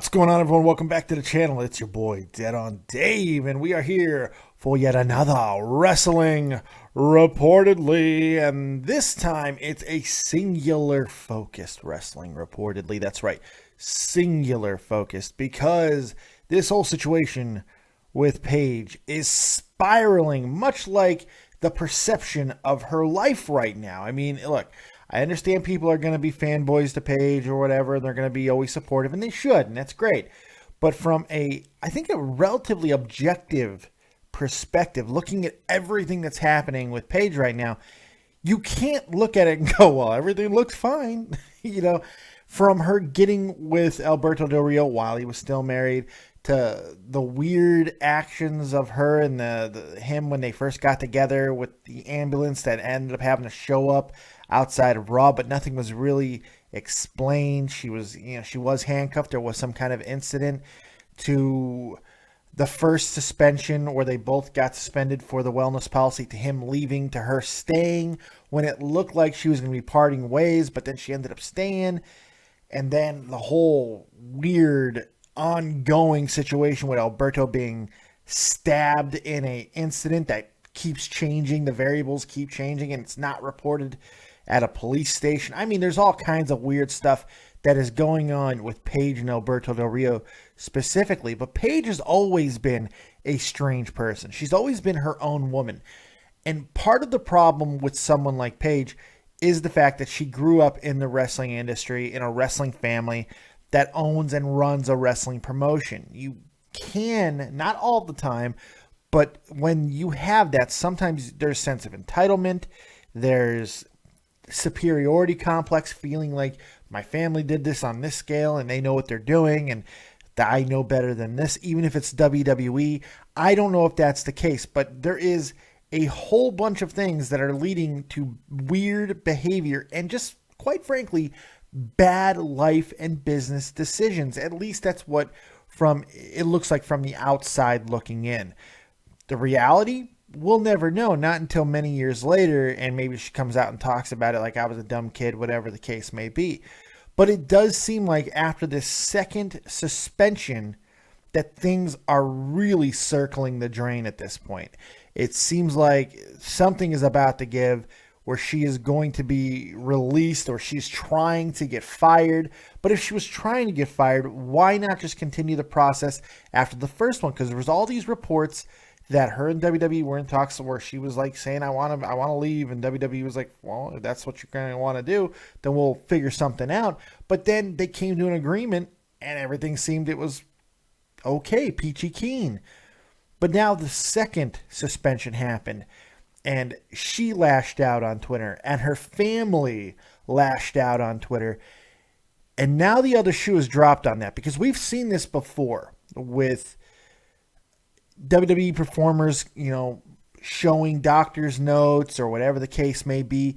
What's going on, everyone? Welcome back to the channel. It's your boy, Dead on Dave, and we are here for yet another Wrestling Reportedly, and this time it's a singular-focused Wrestling Reportedly. That's right, singular-focused, because this whole situation with Paige is spiraling, much like the perception of her life right now. I mean, look, I understand people are going to be fanboys to Paige or whatever, and they're going to be always supportive, and they should, and that's great. But from I think a relatively objective perspective, looking at everything that's happening with Paige right now, you can't look at it and go, well, everything looks fine. From her getting with Alberto Del Rio while he was still married, to the weird actions of her and him when they first got together with the ambulance that ended up having to show up outside of Raw, but nothing was really explained. She was handcuffed. There was some kind of incident, to the first suspension where they both got suspended for the wellness policy, to him leaving, to her staying when it looked like she was going to be parting ways, but then she ended up staying. And then the whole weird ongoing situation with Alberto being stabbed in a incident that keeps changing. The variables keep changing, and it's not reported at a police station. I mean, there's all kinds of weird stuff that is going on with Paige and Alberto Del Rio specifically. But Paige has always been a strange person. She's always been her own woman. And part of the problem with someone like Paige is the fact that she grew up in the wrestling industry, in a wrestling family that owns and runs a wrestling promotion. You can, not all the time, but when you have that, sometimes there's a sense of entitlement. There's superiority complex, feeling like my family did this on this scale and they know what they're doing and that I know better than this, even if it's WWE. I don't know if that's the case, but there is a whole bunch of things that are leading to weird behavior and just, quite frankly, bad life and business decisions. At least that's what it looks like from the outside looking in. The reality, we'll never know, not until many years later, and maybe she comes out and talks about it like I was a dumb kid, whatever the case may be. But it does seem like after this second suspension that things are really circling the drain at this point. It seems like something is about to give, where she is going to be released, or she's trying to get fired. But if she was trying to get fired, why not just continue the process after the first one? Because there was all these reports that her and WWE were in talks where she was like saying, I want to leave. And WWE was like, well, if that's what you're going to want to do, then we'll figure something out. But then they came to an agreement and everything seemed it was okay, peachy keen. But now the second suspension happened, and she lashed out on Twitter, and her family lashed out on Twitter. And now the other shoe is dropped on that, because we've seen this before with WWE performers, showing doctor's notes or whatever the case may be,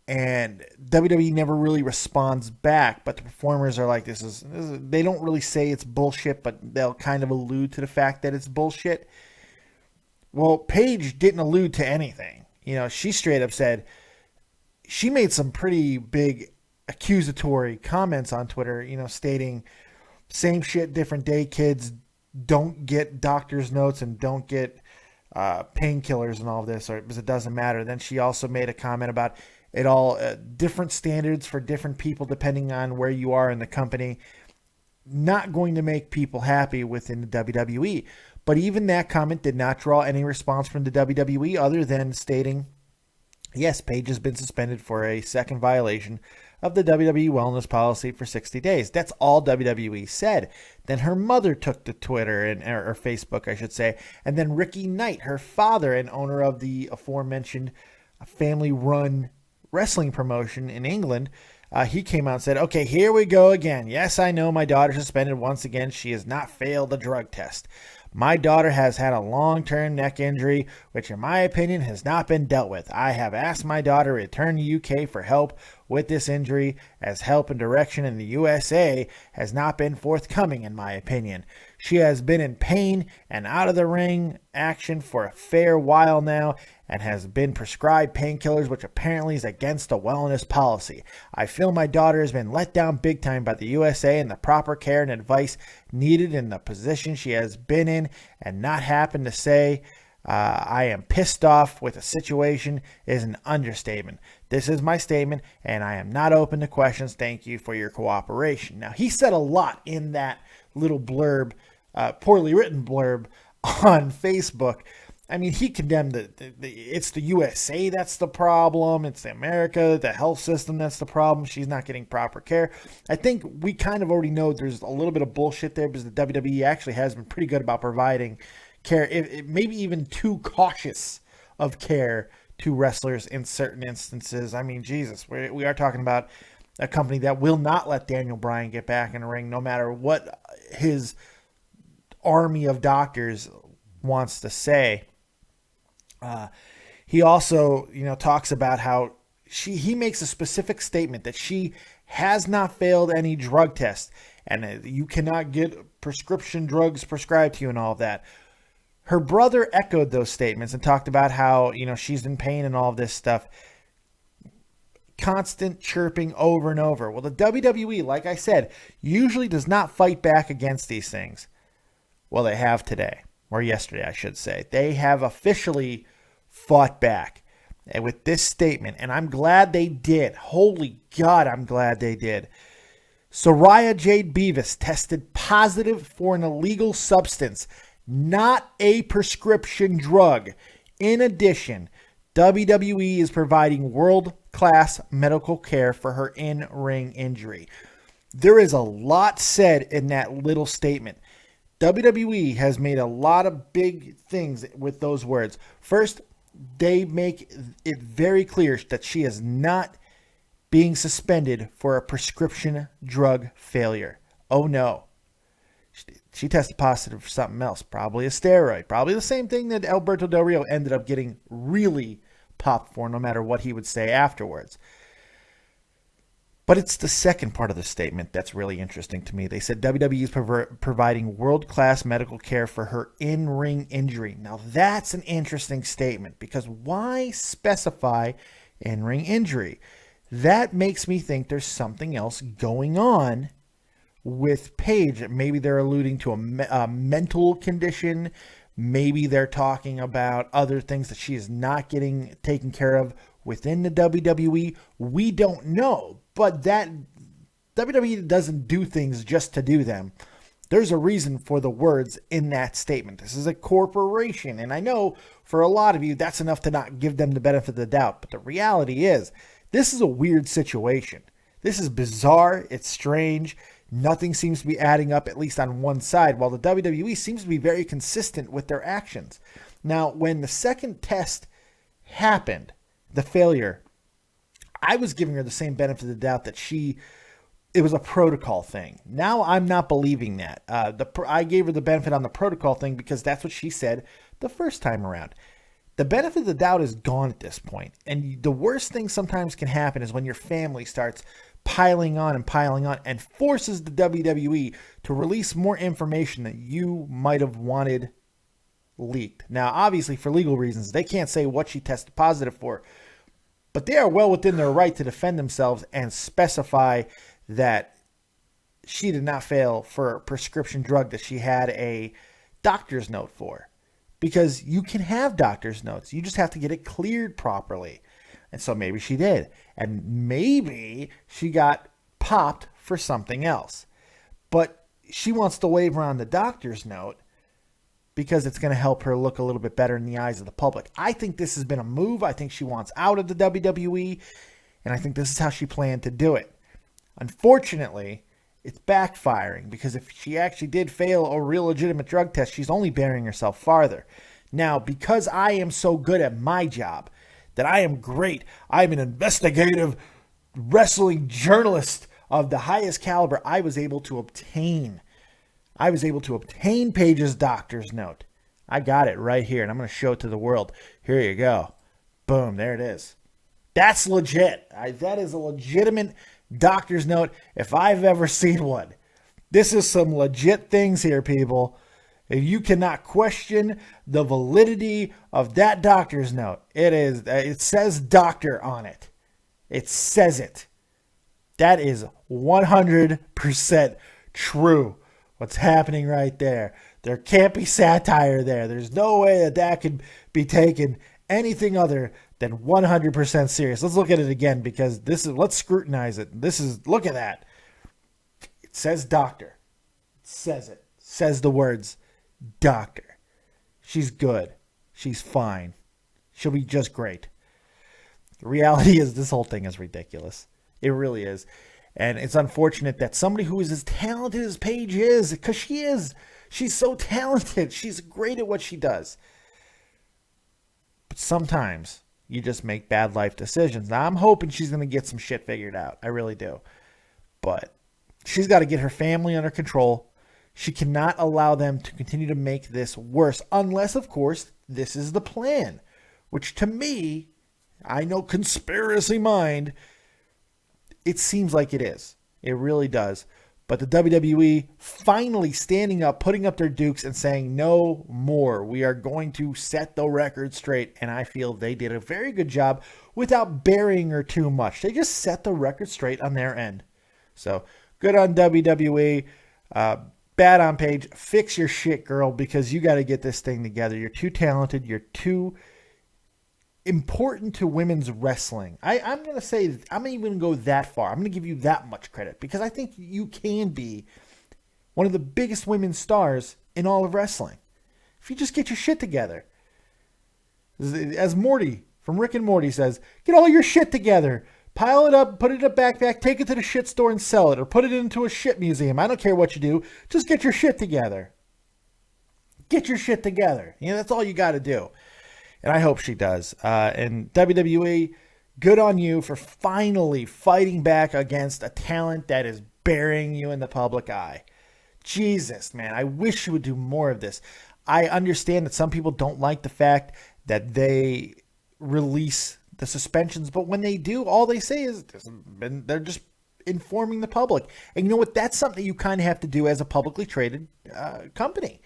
and WWE never really responds back. But the performers are like, this is they don't really say it's bullshit, but they'll kind of allude to the fact that it's bullshit. Well, Paige didn't allude to anything. She straight up said, she made some pretty big accusatory comments on Twitter, stating, same shit, different day, kids. Don't get doctor's notes and don't get painkillers and all this, or because it doesn't matter. Then she also made a comment about it all, different standards for different people depending on where you are in the company. Not going to make people happy within the WWE. But even that comment did not draw any response from the WWE other than stating, yes, Paige has been suspended for a second violation of the WWE wellness policy for 60 days. That's all WWE said. Then her mother took to Twitter, or Facebook, I should say. And then Ricky Knight, her father and owner of the aforementioned family-run wrestling promotion in England, he came out and said, okay, here we go again. Yes, I know my daughter suspended once again. She has not failed the drug test. My daughter has had a long-term neck injury, which in my opinion has not been dealt with. I have asked my daughter to return to UK for help with this injury, as help and direction in the USA has not been forthcoming, in my opinion. She has been in pain and out of the ring action for a fair while now and has been prescribed painkillers, which apparently is against a wellness policy. I feel my daughter has been let down big time by the USA and the proper care and advice needed in the position she has been in, and not happen to say I am pissed off with the situation is an understatement. This is my statement, and I am not open to questions. Thank you for your cooperation. Now, he said a lot in that little blurb, poorly written blurb on Facebook. I mean, he condemned it's the USA that's the problem. It's the America, the health system that's the problem. She's not getting proper care. I think we kind of already know there's a little bit of bullshit there because the WWE actually has been pretty good about providing care, maybe even too cautious of care to wrestlers in certain instances. I mean, Jesus, we are talking about a company that will not let Daniel Bryan get back in the ring no matter what his army of doctors wants to say. He also, talks about how he makes a specific statement that she has not failed any drug tests and you cannot get prescription drugs prescribed to you and all of that. Her brother echoed those statements and talked about how, she's in pain and all of this stuff. Constant chirping over and over. Well, the WWE, like I said, usually does not fight back against these things. Well, they have today. Or yesterday, I should say. They have officially fought back with this statement, and I'm glad they did. Holy God, I'm glad they did. Soraya Jade Beavis tested positive for an illegal substance, not a prescription drug. In addition, WWE is providing world-class medical care for her in-ring injury. There is a lot said in that little statement. WWE has made a lot of big things with those words. First, they make it very clear that she is not being suspended for a prescription drug failure. Oh no. She tested positive for something else, probably a steroid, probably the same thing that Alberto Del Rio ended up getting really popped for, no matter what he would say afterwards. But it's the second part of the statement that's really interesting to me. They said WWE is providing world-class medical care for her in-ring injury. Now, that's an interesting statement because why specify in-ring injury? That makes me think there's something else going on with Paige. Maybe they're alluding to a mental condition. Maybe they're talking about other things that she is not getting taken care of within the WWE. We don't know. But that WWE doesn't do things just to do them. There's a reason for the words in that statement. This is a corporation. And I know for a lot of you, that's enough to not give them the benefit of the doubt. But the reality is, this is a weird situation. This is bizarre. It's strange. Nothing seems to be adding up, at least on one side, while the WWE seems to be very consistent with their actions. Now, when the second test happened, the failure, I was giving her the same benefit of the doubt that it was a protocol thing. Now I'm not believing that. I gave her the benefit on the protocol thing because that's what she said the first time around. The benefit of the doubt is gone at this point. And the worst thing sometimes can happen is when your family starts piling on and forces the WWE to release more information that you might have wanted leaked. Now, obviously, for legal reasons, they can't say what she tested positive for. But they are well within their right to defend themselves and specify that she did not fail for a prescription drug that she had a doctor's note for. Because you can have doctor's notes. You just have to get it cleared properly. And so maybe she did. And maybe she got popped for something else. But she wants to wave around the doctor's note because it's going to help her look a little bit better in the eyes of the public. I think this has been a move. I think she wants out of the WWE, and I think this is how she planned to do it. Unfortunately, it's backfiring because if she actually did fail a real legitimate drug test, she's only burying herself farther. Now, because I am so good at my job, that I am great, I'm an investigative wrestling journalist of the highest caliber, I was able to obtain Paige's doctor's note. I got it right here, and I'm going to show it to the world. Here you go. Boom, there it is. That's legit. That is a legitimate doctor's note if I've ever seen one. This is some legit things here, people. If you cannot question the validity of that doctor's note, it says doctor on it. It says it. That is 100% true. What's happening right there. There can't be satire there. There's no way that that could be taken anything other than 100% serious. Let's look at it again because let's scrutinize it. Look at that. It says doctor. It says it. It says the words doctor. She's good. She's fine. She'll be just great. The reality is this whole thing is ridiculous. It really is. And it's unfortunate that somebody who is as talented as Paige is, because she is. She's so talented. She's great at what she does. But sometimes you just make bad life decisions. Now, I'm hoping she's going to get some shit figured out. I really do. But she's got to get her family under control. She cannot allow them to continue to make this worse. Unless, of course, this is the plan. Which to me, I know conspiracy mind, it seems like it is. It really does. But the WWE finally standing up, putting up their dukes and saying, no more. We are going to set the record straight. And I feel they did a very good job without burying her too much. They just set the record straight on their end. So good on WWE. Bad on Paige. Fix your shit, girl, because you got to get this thing together. You're too talented. You're too important to women's wrestling. I'm going to say, I'm not even going to go that far. I'm going to give you that much credit because I think you can be one of the biggest women's stars in all of wrestling. If you just get your shit together. As Morty from Rick and Morty says, get all your shit together. Pile it up, put it in a backpack, take it to the shit store and sell it, or put it into a shit museum. I don't care what you do. Just get your shit together. Get your shit together. You know, that's all you got to do. And I hope she does. And WWE, good on you for finally fighting back against a talent that is burying you in the public eye. Jesus, man, I wish you would do more of this. I understand that some people don't like the fact that they release the suspensions, but when they do, all they say is they're just informing the public. And you know what? That's something you kind of have to do as a publicly traded company.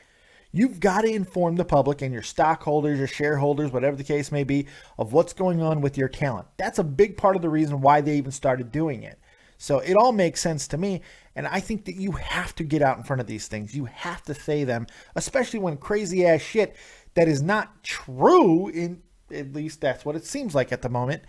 You've got to inform the public and your stockholders, your shareholders, whatever the case may be, of what's going on with your talent. That's a big part of the reason why they even started doing it. So it all makes sense to me. And I think that you have to get out in front of these things. You have to say them, especially when crazy ass shit that is not true, in at least that's what it seems like at the moment,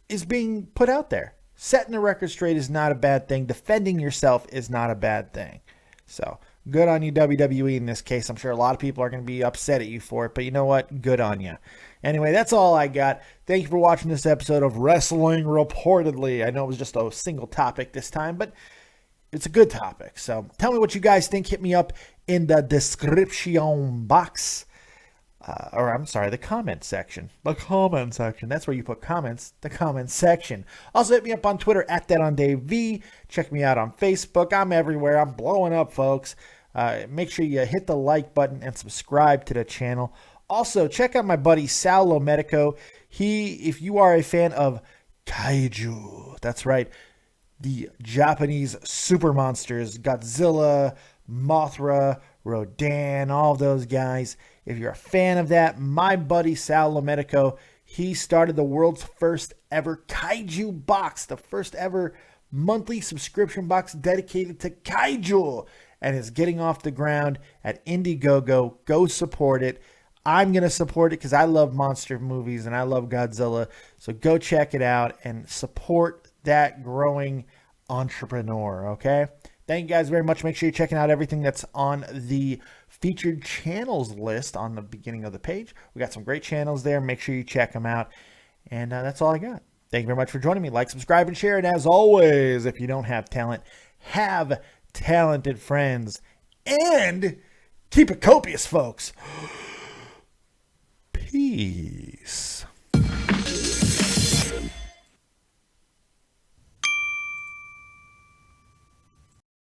is being put out there. Setting the record straight is not a bad thing. Defending yourself is not a bad thing. So good on you, WWE, in this case. I'm sure a lot of people are going to be upset at you for it, but you know what? Good on you. Anyway, that's all I got. Thank you for watching this episode of Wrestling Reportedly. I know it was just a single topic this time, but it's a good topic. So tell me what you guys think. Hit me up in the description box. The comment section. The comment section. That's where you put comments. The comment section. Also hit me up on Twitter at ThatOnDaveV. Check me out on Facebook. I'm everywhere. I'm blowing up, folks. Make sure you hit the like button and subscribe to the channel. Also, check out my buddy Sal Lomedico. If you are a fan of KAIJU, that's right, the Japanese super monsters, Godzilla, Mothra, Rodan, all of those guys. If you're a fan of that, my buddy Sal Lomedico, he started the world's first ever KAIJU box, the first ever monthly subscription box dedicated to KAIJU, and is getting off the ground at Indiegogo. Go support it. I'm going to support it because I love monster movies and I love Godzilla. So go check it out and support that growing entrepreneur, okay? Thank you guys very much. Make sure you're checking out everything that's on the featured channels list on the beginning of the page. We got some great channels there. Make sure you check them out. And that's all I got. Thank you very much for joining me. Like, subscribe, and share. And as always, if you don't have talent, have talented friends. And keep it copious, folks. Peace.